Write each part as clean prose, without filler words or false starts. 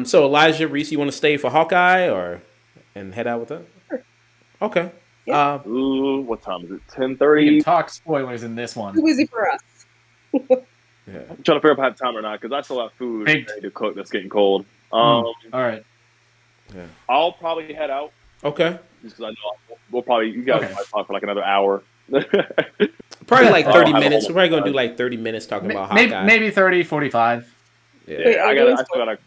So Elijah, Reese, you want to stay for Hawkeye or and head out with that? Okay. Yeah. Ooh, what time is it? We can 10:30. talk spoilers in this one. Too easy for us. Yeah. I'm trying to figure out if I have time or not because I still have food Big- ready to cook that's getting cold. All right. Yeah. I'll probably head out Okay. just because I know we'll probably you guys Okay. might talk for like another hour. Probably like Oh, 30 I have a minutes. whole We're probably gonna bunch. do like 30 minutes talking about Maybe, Hawkeye. maybe 30, 45. Yeah. Wait, are I we doing still gotta.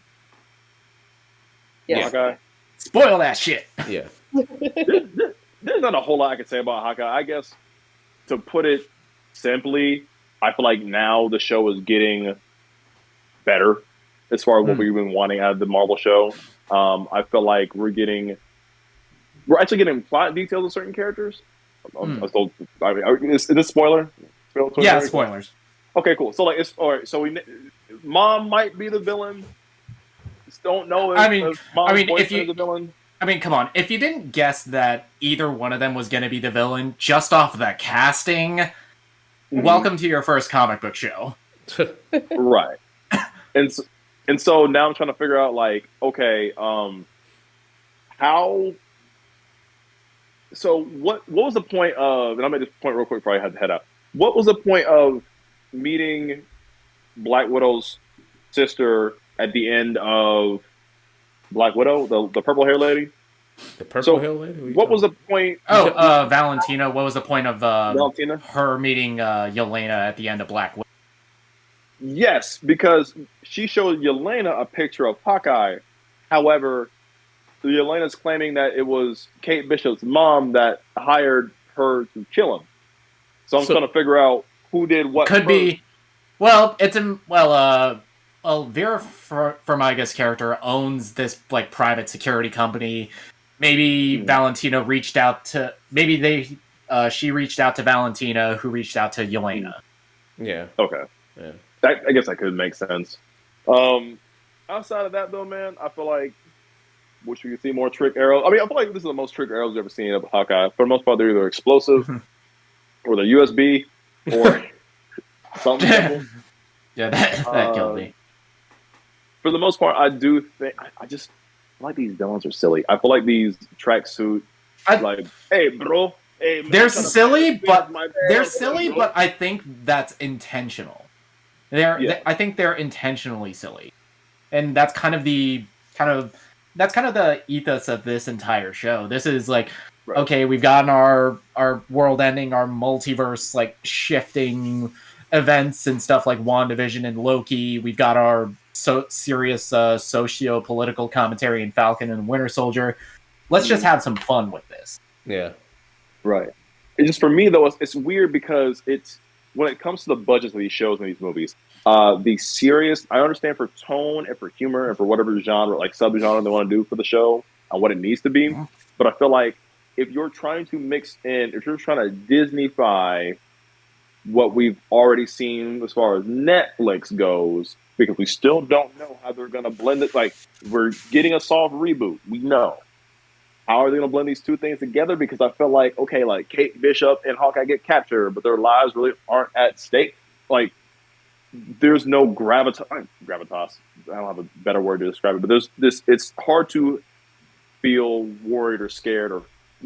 Yes. Hawkeye. Spoil that shit. Yeah. There's not a whole lot I can say about Hawkeye. I guess to put it simply, I feel like now the show is getting better as far as what we've been wanting out of the Marvel show. I feel like we're actually getting plot details of certain characters. I told, I mean, is this spoiler? Yeah, spoilers. Okay, cool. So like, it's all right. So Mom might be the villain. Just don't know if, if Mom's boyfriend is the villain. I mean, come on. If you didn't guess that either one of them was going to be the villain just off the casting, welcome to your first comic book show. Right. And so now I'm trying to figure out, like, okay, how. So what was the point of? And I'll make this point real quick before I had to head out. What was the point of meeting Black Widow's sister at the end of Black Widow, the purple hair lady? The purple hair lady? What was the point? Oh, Valentina. What was the point of Valentina? her meeting Yelena at the end of Black Widow? Yes, because she showed Yelena a picture of Hawkeye. However, Yelena's claiming that it was Kate Bishop's mom that hired her to kill him. So I'm trying to figure out who did what. Could be. Well, it's in. Well, Vera Farmiga's character owns this like private security company. Maybe Valentina reached out to. Maybe she reached out to Valentina, who reached out to Yelena. Yeah. Okay. Yeah. I guess that could make sense. Outside of that, though, man, I feel like wish we could see more trick arrows. I mean, I feel like this is the most trick arrows we've ever seen of Hawkeye. For the most part, they're either explosive or they're USB or something simple. Yeah, that killed me. For the most part, I do think I just feel like these villains are silly. I feel like these tracksuit, like, hey, bro. Hey, man, they're silly, but bro. I think that's intentional. I think they're intentionally silly, and that's kind of the ethos of this entire show. This is like, okay, we've gotten our world ending, our multiverse like shifting events and stuff like WandaVision and Loki. We've got our serious socio-political commentary in Falcon and Winter Soldier. Let's just have some fun with this. Yeah. Right. It's just for me though, it's weird because it's when it comes to the budgets of these shows and these movies, the serious, I understand for tone and for humor and for whatever genre, like sub-genre they want to do for the show and what it needs to be. But I feel like if you're trying to mix in, if you're trying to Disney-fy what we've already seen as far as Netflix goes, because we still don't know how they're going to blend it. Like, we're getting a soft reboot. We know. How are they going to blend these two things together? Because I feel like, okay, like Kate Bishop and Hawkeye get captured, but their lives really aren't at stake. Like, there's no gravitas. I don't have a better word to describe it, but there's this. It's hard to feel worried or scared or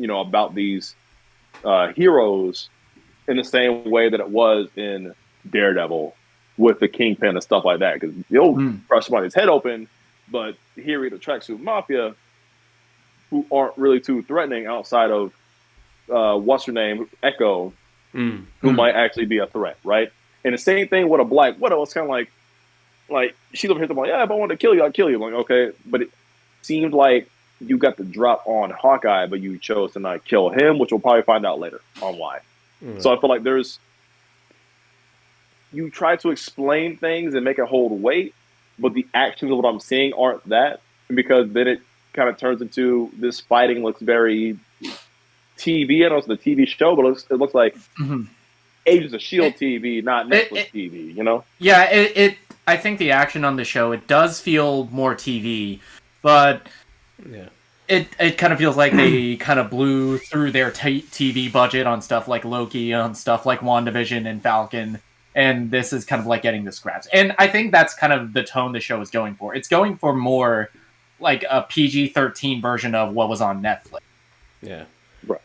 about these heroes in the same way that it was in Daredevil with the Kingpin and stuff like that. Because you'll crush somebody's head open, but here we the Tracksuit Mafia, who aren't really too threatening outside of what's her name, Echo, who might actually be a threat, right? And the same thing with a Black Widow. It's kind of like she's over here like, yeah, if I want to kill you, I'll kill you. I'm like, okay, but it seemed like you got the drop on Hawkeye, but you chose to not kill him, which we'll probably find out later on why. So I feel like you try to explain things and make it hold weight, but the actions of what I'm seeing aren't that, because then it kind of turns into this fighting looks very TV. I know it's the TV show, but it looks like Agents of Shield TV, not Netflix TV. You know? Yeah, I think the action on the show, it does feel more TV, but it kind of feels like they kind of blew through their TV budget on stuff like Loki, on stuff like WandaVision and Falcon, and this is kind of like getting the scraps. And I think that's kind of the tone the show is going for. It's going for more like a PG-13 version of what was on Netflix. Yeah. Right.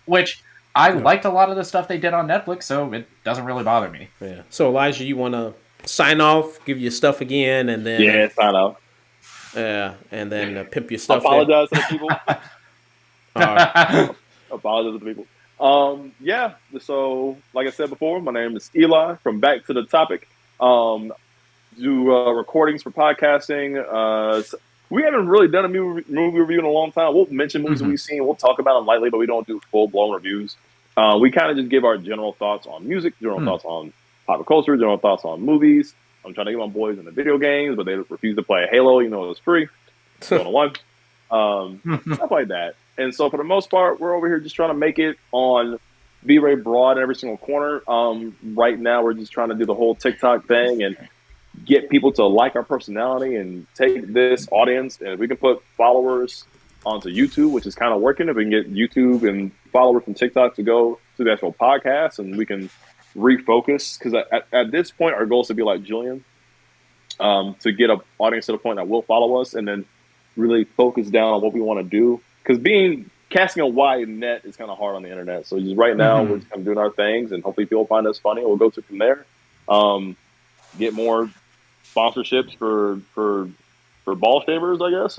Which I liked a lot of the stuff they did on Netflix, so it doesn't really bother me. Yeah. So Elijah, you want to sign off, give your stuff again, and then sign off. Yeah, and then pimp your stuff. Apologize to the people. Apologize to the people. Yeah. So, like I said before, my name is Eli from Back to the Topic. Do recordings for podcasting. We haven't really done a movie review in a long time. We'll mention movies we've seen. We'll talk about them lightly, but we don't do full-blown reviews. We kind of just give our general thoughts on music, general thoughts on pop culture, general thoughts on movies. I'm trying to get my boys into video games, but they refuse to play Halo, even though it was free. Stuff like that. And so for the most part, we're over here just trying to make it on V-Ray broad in every single corner. Right now, we're just trying to do the whole TikTok thing and get people to like our personality and take this audience. And if we can put followers onto YouTube, which is kind of working, if we can get YouTube and followers from TikTok to go to the actual podcast, and we can refocus, because at this point our goal is to be like Julian, to get an audience to the point that will follow us and then really focus down on what we want to do, because casting a wide net is kind of hard on the internet. So just right now we're just kind of doing our things, and hopefully people find us funny, and we'll go to from there. Get more sponsorships for ball shavers, I guess.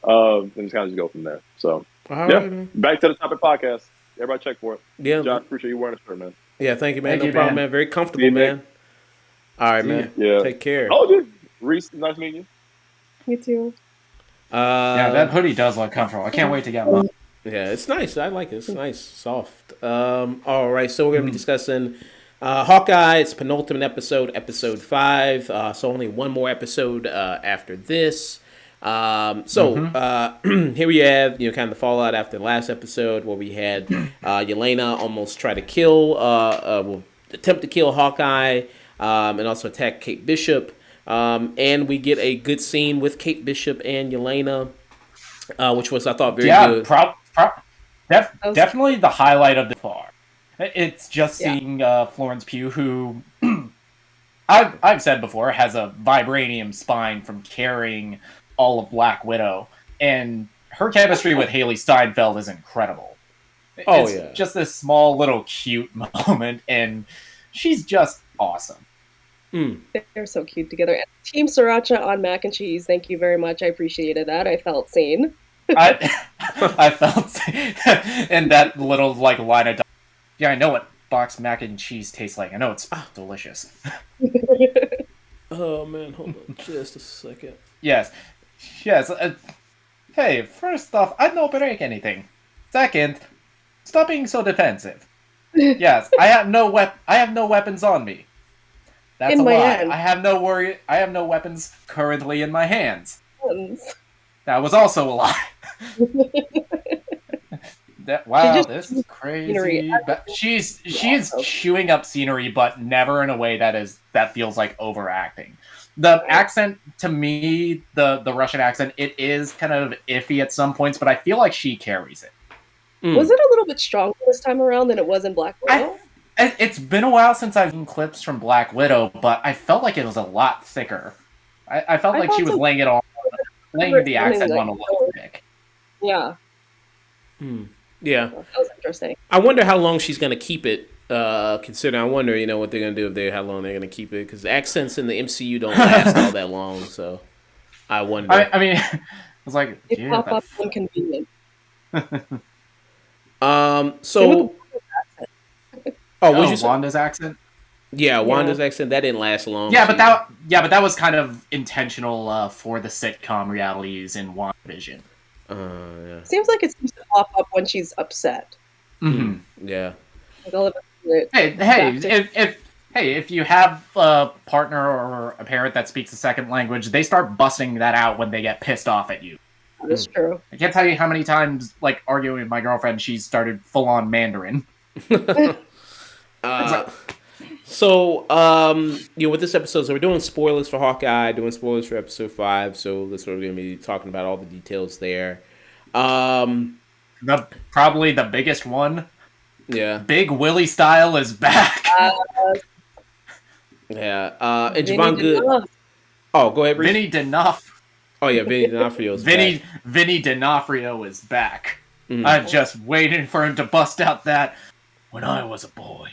And just kind of go from there. So Back to the Topic podcast. Everybody check for it. Yeah, John, appreciate you wearing a shirt, man. Yeah, thank you, man. No problem, man. Very comfortable, man. All right, man. Yeah. Take care. Oh, dude. Reese, nice meeting you. You too. Yeah, that hoodie does look comfortable. I can't wait to get one. Yeah, it's nice. I like it. It's nice, soft. All right, so we're gonna be discussing Hawkeye. It's penultimate episode, episode 5. So only one more episode after this. Here we have, kind of the fallout after the last episode, where we had Yelena almost try to attempt to kill Hawkeye, and also attack Kate Bishop. And we get a good scene with Kate Bishop and Yelena, which was, I thought, very good. Definitely the highlight of the far. It's just seeing Florence Pugh, who I've said before has a vibranium spine from carrying all of Black Widow, and her chemistry with Haley Steinfeld is incredible. It's just this small little cute moment, and she's just awesome. They're so cute together. And Team Sriracha on mac and cheese. Thank you very much. I appreciated that. I felt seen. I felt and that little line of I know what boxed mac and cheese tastes like. I know it's delicious. Oh man, hold on just a second. Yes. Hey, first off, I don't break anything. Second, stop being so defensive. Yes, I have no weapons on me. That's in a my lie. hand. I have no weapons currently in my hands. That was also a lie. This is crazy. But she's chewing up scenery, but never in a way that feels like overacting. The accent, to me, the Russian accent, it is kind of iffy at some points, but I feel like she carries it. Was it a little bit stronger this time around than it was in Black Widow? It's been a while since I've seen clips from Black Widow, but I felt like it was a lot thicker. I felt like she was laying the accent on a little thick. Yeah. Yeah. That was interesting. I wonder how long she's going to keep it, considering I wonder, what they're going to do how long they're going to keep it, because accents in the MCU don't last all that long, so I wonder. I mean, I was like, it pop up inconvenient. Wanda's accent? Yeah, Wanda's accent, that didn't last long. Yeah, but that was kind of intentional for the sitcom realities in WandaVision. Seems like it seems to pop up when she's upset. Yeah. If you have a partner or a parent that speaks a second language, they start busting that out when they get pissed off at you. That's true. I can't tell you how many times, arguing with my girlfriend, she started full-on Mandarin. With this episode, so we're doing spoilers for Hawkeye, doing spoilers for episode 5. So that's what we're going to be talking about, all the details there. Probably the biggest one. Yeah. Big Willie Style is back. Yeah. And Javon Good. Oh, go ahead, Reese. Vinny D'Onofrio. Oh, yeah, Vinny D'Onofrio is back. Vinny D'Onofrio is back. I'm just waiting for him to bust out that when I was a boy.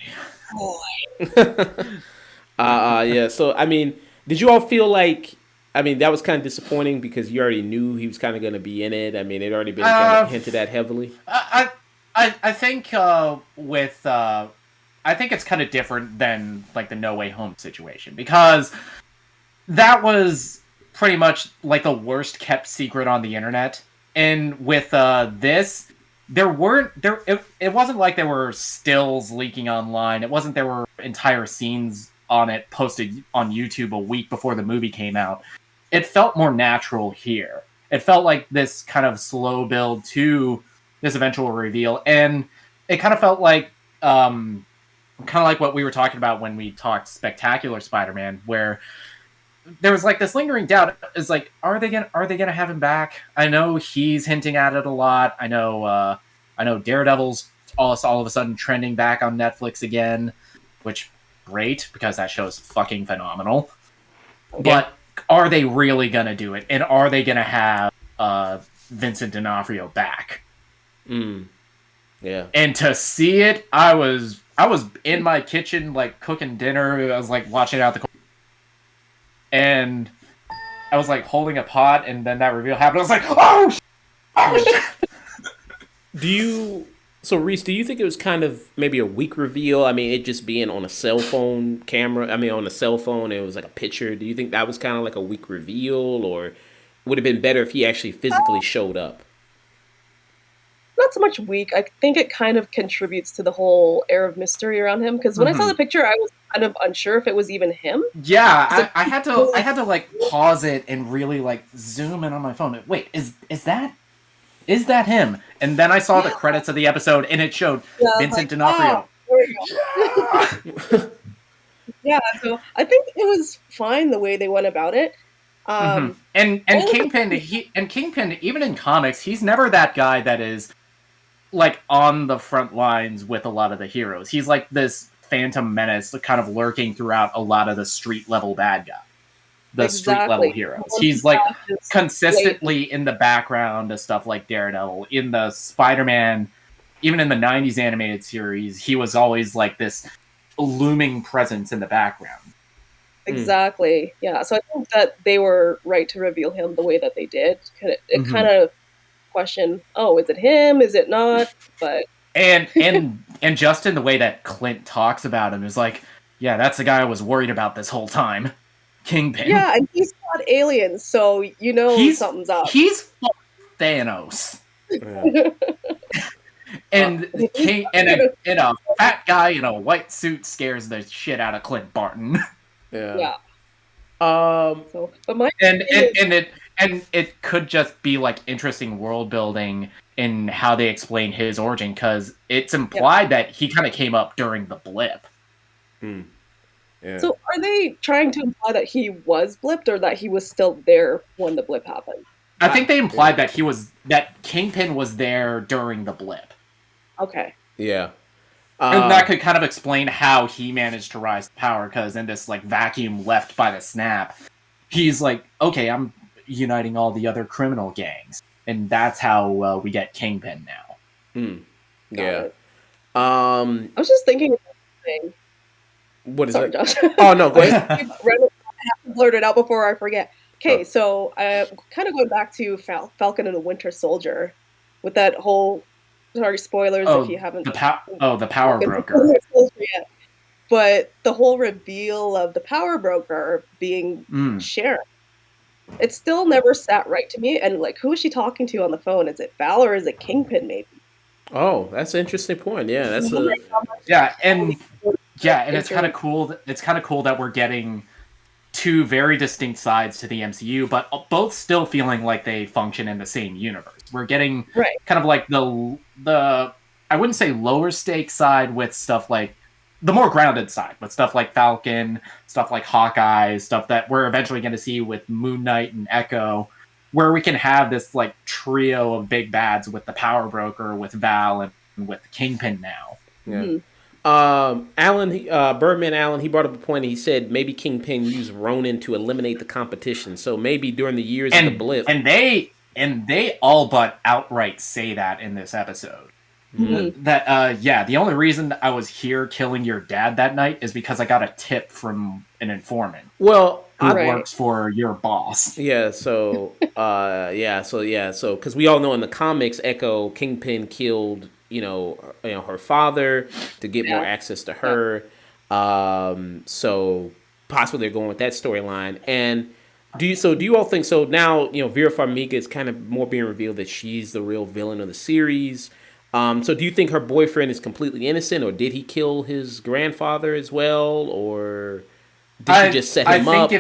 Yeah, so, I mean, did you all feel like, I mean, that was kind of disappointing because you already knew he was kind of going to be in it. I mean, it had already been kind of hinted at heavily. I think I think it's kind of different than like the No Way Home situation, because that was pretty much like the worst kept secret on the internet. And with this, it wasn't like there were stills leaking online. It wasn't there were entire scenes on it posted on YouTube a week before the movie came out. It felt more natural here. It felt like this kind of slow build to this eventual reveal, and it kind of felt like what we were talking about when we talked Spectacular Spider-Man, where there was like this lingering doubt: is like, are they gonna have him back? I know he's hinting at it a lot. I know Daredevil's all of a sudden trending back on Netflix again, which great, because that show's fucking phenomenal. Yeah. But are they really gonna do it? And are they gonna have Vincent D'Onofrio back? Yeah. And to see it, I was in my kitchen like cooking dinner. I was like watching out the corner, and I was like holding a pot, and then that reveal happened. I was like, oh. So Reese, do you think it was kind of maybe a weak reveal? I mean, it just being on a cell phone camera. I mean, on a cell phone, it was like a picture. Do you think that was kind of like a weak reveal, or would it have been better if he actually physically showed up? Not so much weak. I think it kind of contributes to the whole air of mystery around him. Because when I saw the picture, I was kind of unsure if it was even him. Yeah, I had to like pause it and really like zoom in on my phone. Wait, is that him? And then I saw the credits of the episode, and it showed Vincent D'Onofrio. There we go. Yeah, so I think it was fine the way they went about it. And Kingpin, even in comics, he's never that guy that is like on the front lines with a lot of the heroes. He's like this phantom menace, kind of lurking throughout a lot of the street level bad guy. Street level heroes. He's like consistently in the background of stuff like Daredevil. In the Spider-Man, even in the 90s animated series, he was always like this looming presence in the background. Exactly. Yeah. So I think that they were right to reveal him the way that they did. It kind of questioned, is it him? Is it not? But and just in the way that Clint talks about him is like, yeah, that's the guy I was worried about this whole time. Kingpin. Yeah, and he's fought aliens, so something's up. He's Thanos. Yeah. And a fat guy in a white suit scares the shit out of Clint Barton. Yeah. It could just be like interesting world building in how they explain his origin, because it's implied that he kind of came up during the blip. Yeah. So are they trying to imply that he was blipped, or that he was still there when the blip happened? I think they implied that Kingpin was there during the blip. Okay. Yeah. And that could kind of explain how he managed to rise to power, because in this like vacuum left by the snap, he's like, okay, I'm uniting all the other criminal gangs, and that's how we get Kingpin now. Yeah. I was just thinking of something. What is Sorry, it? Josh. Oh no, go ahead. I have to blurt it out before I forget. Okay, so kind of going back to Falcon and the Winter Soldier, with that whole. Sorry, spoilers if you haven't. The Power Broker. Yet. But the whole reveal of the Power Broker being Sharon, it still never sat right to me. And like, who is she talking to on the phone? Is it Val or is it Kingpin? Maybe. Oh, that's an interesting point. Yeah, that's and it's kind of cool. It's kind of cool that we're getting two very distinct sides to the MCU, but both still feeling like they function in the same universe. We're getting kind of like the I wouldn't say lower stakes side with stuff like the more grounded side with stuff like Falcon, stuff like Hawkeye, stuff that we're eventually going to see with Moon Knight and Echo, where we can have this like trio of big bads with the Power Broker, with Val, and with Kingpin now. Yeah. Birdman Allen, he brought up a point. He said maybe Kingpin used Ronin to eliminate the competition. So maybe during the years of the blip, and they all but outright say that in this episode. Mm-hmm. That the only reason I was here killing your dad that night is because I got a tip from an informant. Well, who works for your boss. Yeah. So because we all know in the comics, Echo Kingpin killed her father to get more access to her. So possibly they're going with that storyline. And do you all think so? Now Vera Farmiga is kind of more being revealed that she's the real villain of the series. So do you think her boyfriend is completely innocent, or did he kill his grandfather as well, or did she just set him up?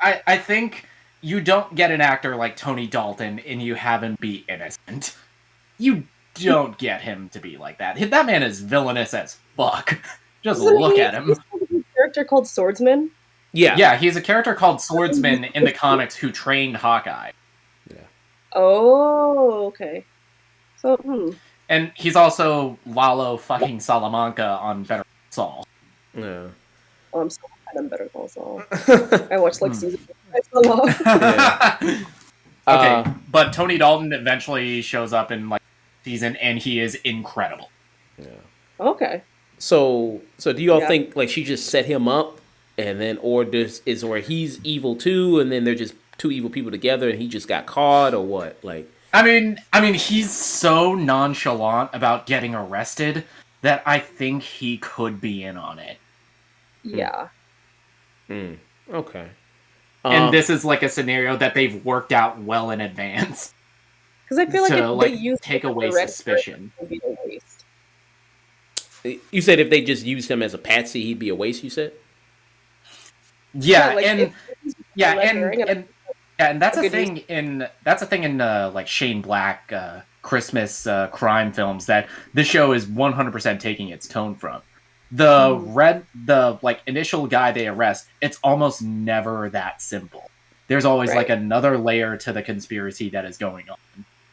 I think you don't get an actor like Tony Dalton and you have him be innocent. You don't get him to be like that. That man is villainous as fuck. Just look at him. He's a character called Swordsman. Yeah, he's a character called Swordsman in the comics who trained Hawkeye. Yeah. Oh, okay. So, And he's also Lalo fucking Salamanca on Better Call Saul. Yeah. Oh, I'm so bad on Better Call Saul. I watched season 5. Okay, but Tony Dalton eventually shows up in season, and he is incredible. Yeah. Okay. So do you all think she just set him up, and then or is where he's evil too, and then they're just two evil people together, and he just got caught, or what? I mean, he's so nonchalant about getting arrested that I think he could be in on it. Yeah. Okay. And this is a scenario that they've worked out well in advance. Because I feel if they use take away suspicion. It would be a waste. You said if they just used him as a patsy, he'd be a waste. You said. Yeah, and that's a thing in Shane Black Christmas crime films that this show is 100% taking its tone from. The initial guy they arrest, it's almost never that simple. There's always another layer to the conspiracy that is going on.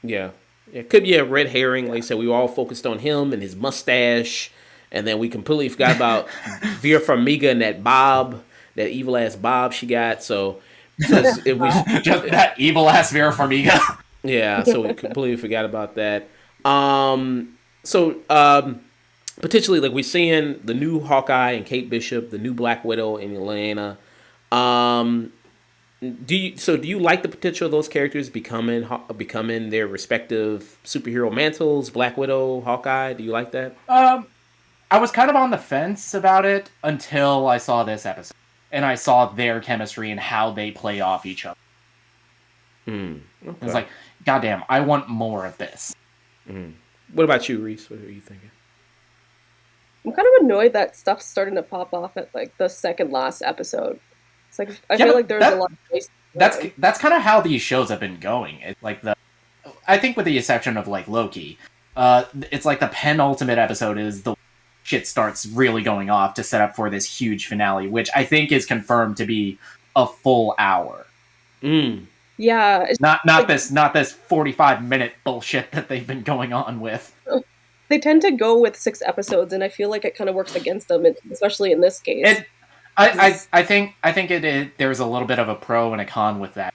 Yeah. It could be a red herring. Like I said, we were all focused on him and his mustache, and then we completely forgot about Vera Farmiga and that evil ass Bob she got. So just that evil ass Vera Farmiga. Yeah, so we completely forgot about that. Potentially, we're seeing the new Hawkeye and Kate Bishop, the new Black Widow and Yelena. Do you like the potential of those characters becoming their respective superhero mantles? Black Widow, Hawkeye. Do you like that? I was kind of on the fence about it until I saw this episode, and I saw their chemistry and how they play off each other. Okay. I was like, goddamn, I want more of this. What about you, Reese? What are you thinking? I'm kind of annoyed that stuff's starting to pop off at the second last episode. It's I feel like there's a lot of waste. That's kind of how these shows have been going. It's I think with the exception of Loki, it's the penultimate episode is the shit starts really going off to set up for this huge finale, which I think is confirmed to be a full hour. Yeah, it's not this 45-minute bullshit that they've been going on with. They tend to go with 6 episodes, and I feel like it kind of works against them, especially in this case. I think there's a little bit of a pro and a con with that.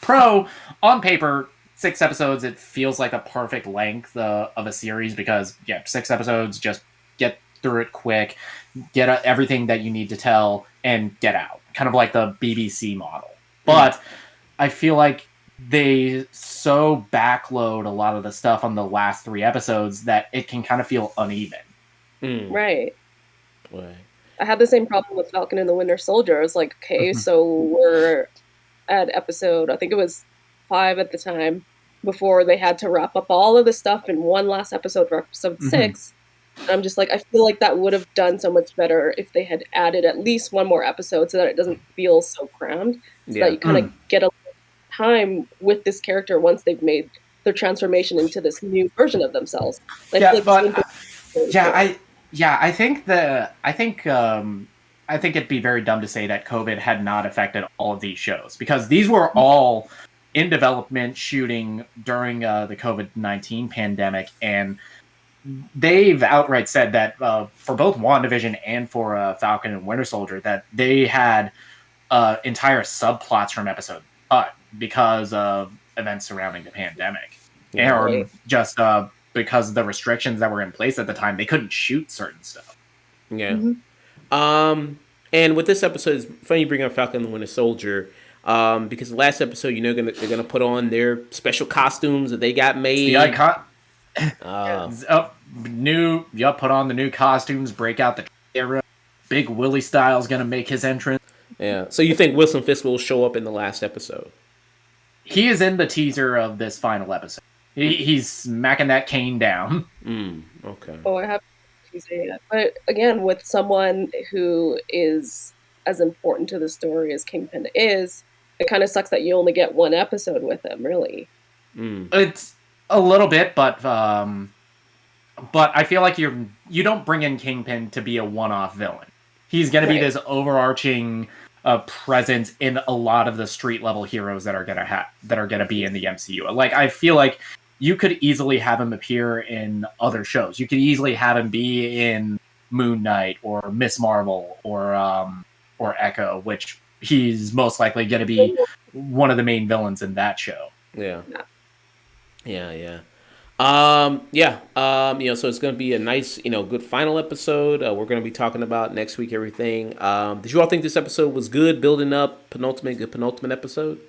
Pro on paper, 6 episodes, it feels like a perfect length of a series because 6 episodes, just get through it quick, get everything that you need to tell, and get out. Kind of like the BBC model. But I feel like they so backload a lot of the stuff on the last 3 episodes that it can kind of feel uneven. Right. I had the same problem with Falcon and the Winter Soldier. I was like, okay, so we're at episode, I think it was 5 at the time, before they had to wrap up all of the stuff in one last episode for episode 6. And I'm just I feel like that would have done so much better if they had added at least one more episode so that it doesn't feel so crammed. So that you kind of get a time with this character once they've made their transformation into this new version of themselves. I think it'd be very dumb to say that COVID had not affected all of these shows, because these were all in development, shooting during the COVID-19 pandemic, and they've outright said that for both WandaVision and for Falcon and Winter Soldier, that they had entire subplots from episode cut because of events surrounding the pandemic, or just because of the restrictions that were in place at the time, they couldn't shoot certain stuff. Yeah. And with this episode, it's funny you bring up Falcon and Winter Soldier, because the last episode, you know, they're gonna put on their special costumes that they got made. The icon. Put on the new costumes, break out the camera. Big Willie Styles gonna make his entrance. Yeah. So you think Wilson Fisk will show up in the last episode? He is in the teaser of this final episode. He's smacking that cane down. Okay. Oh, I haven't seen the teaser yet. But again, with someone who is as important to the story as Kingpin is, it kind of sucks that you only get one episode with him, really. It's a little bit, but I feel like you don't bring in Kingpin to be a one-off villain. He's going to be this overarching presence in a lot of the street-level heroes that are going to be in the MCU. Like, I feel like you could easily have him appear in other shows. You could easily have him be in Moon Knight or Miss Marvel or Echo, which he's most likely going to be one of the main villains in that show. Yeah. So it's going to be a nice, good final episode. We're going to be talking about next week everything. Did you all think this episode was good, building up good penultimate episode?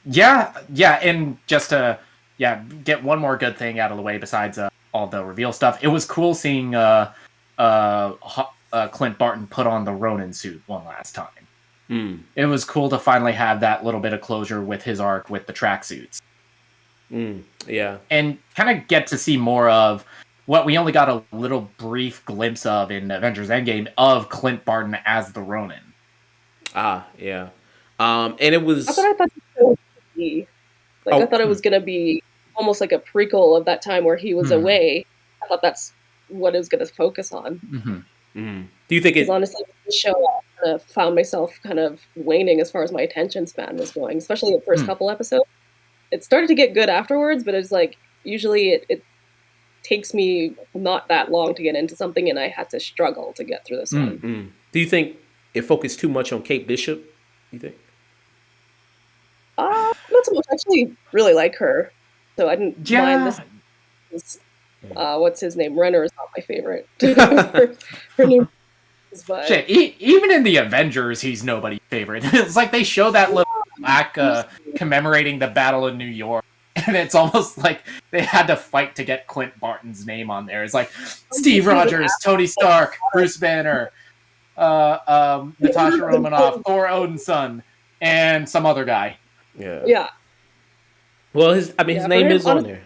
Yeah, and just to get one more good thing out of the way besides all the reveal stuff, it was cool seeing Clint Barton put on the Ronin suit one last time. It was cool to finally have that little bit of closure with his arc with the tracksuits. Yeah. And kind of get to see more of what we only got a little brief glimpse of in Avengers Endgame of Clint Barton as the Ronin. Yeah. And it was... I thought it was going to be almost like a prequel of that time where he was away. I thought that's what it was going to focus on. Do you think it... Honestly, the show, I kind of found myself kind of waning as far as my attention span was going, especially the first couple episodes. It started to get good afterwards, but it's like, usually it takes me not that long to get into something, and I had to struggle to get through this one. Do you think it focused too much on Kate Bishop, you think? Not so much. I actually really like her, so I didn't mind this. What's his name? Renner is not my favorite. her name is, but... Shit, even in the Avengers, he's nobody's favorite. It's like they show that little plaque commemorating the Battle of New York, and it's almost like they had to fight to get Clint Barton's name on there. It's like Steve Rogers, Tony Stark, Bruce Banner, Natasha Romanoff, Thor Odinson, and some other guy. Yeah. Well, his name is on there.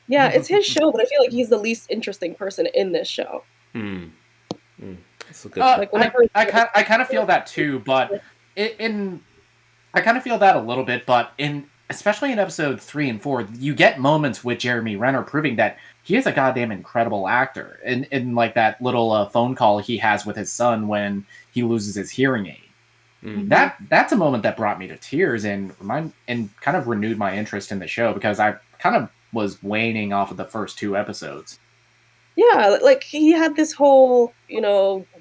Yeah, it's his show, but I feel like he's the least interesting person in this show. That's a good I kind of feel that too, but I kind of feel that a little bit, but especially in episode 3 and 4, you get moments with Jeremy Renner proving that he is a goddamn incredible actor. In like that little phone call he has with his son when he loses his hearing aid. That's a moment that brought me to tears and kind of renewed my interest in the show, because I kind of was waning off of the first 2 episodes. Yeah, like he had this whole,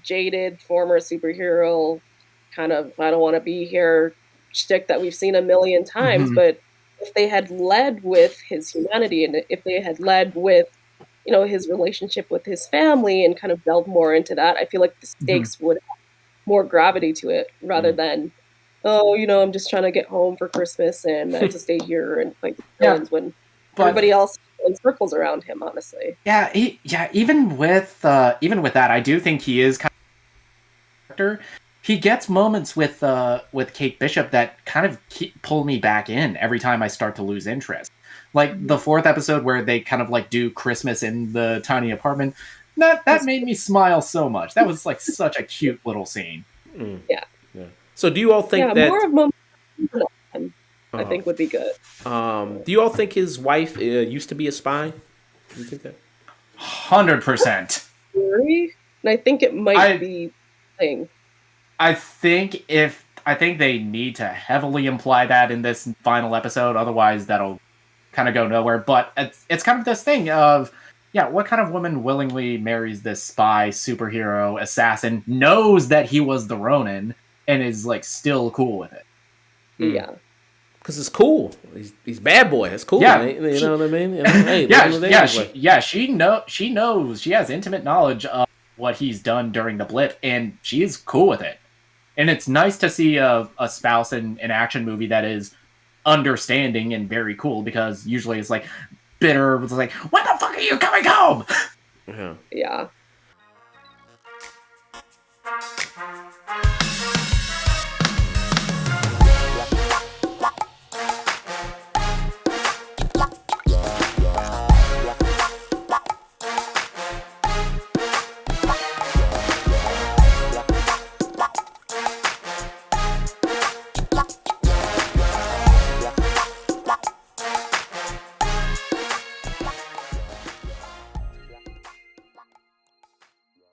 jaded former superhero kind of I don't want to be here shtick that we've seen a million times. But if they had led with his humanity, and if they had led with, his relationship with his family and kind of delved more into that, I feel like the stakes would have more gravity to it rather than, I'm just trying to get home for Christmas and I have to stay here and fight the villains when everybody else in circles around him, honestly. Yeah, even with that, I do think he is kind of a character. He gets moments with Kate Bishop that kind of pull me back in every time I start to lose interest. Like the 4th episode where they kind of like do Christmas in the tiny apartment. That made me smile so much. That was like such a cute little scene. Yeah. So do you all think that... more of moments. I think would be good. Do you all think his wife used to be a spy? Do you think that? 100%. And I think it might be a thing. I think they need to heavily imply that in this final episode, otherwise that'll kind of go nowhere. But it's kind of this thing of, yeah, what kind of woman willingly marries this spy, superhero, assassin, knows that he was the Ronin, and is like still cool with it? Yeah. Because it's cool. He's bad boy. It's cool. Yeah, you know what I mean? Hey, she knows. She has intimate knowledge of what he's done during the blip, and she's cool with it. And it's nice to see a spouse in an action movie that is understanding and very cool, because usually it's like bitter. It's like, when the fuck are you coming home? Yeah.